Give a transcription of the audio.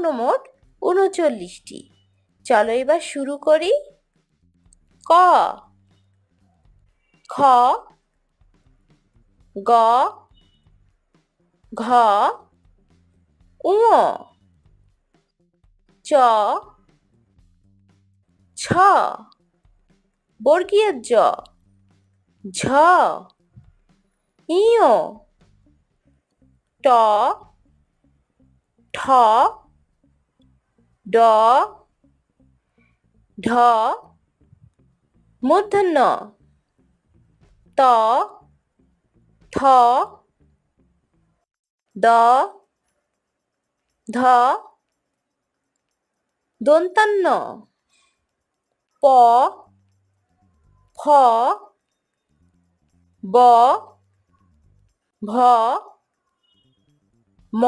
মোট ৩৯টি। চলো এবার শুরু করি। ক, খ, গ, ঘ, ঙ, চ, ছ, বর্গীয় জ, ঝ, ঞ, ট, ঠ, ড, ঢ, মূর্ধন্য ত, থ, দ, ধ, দন্তান্ন প, ফ, ব, ভ, ম,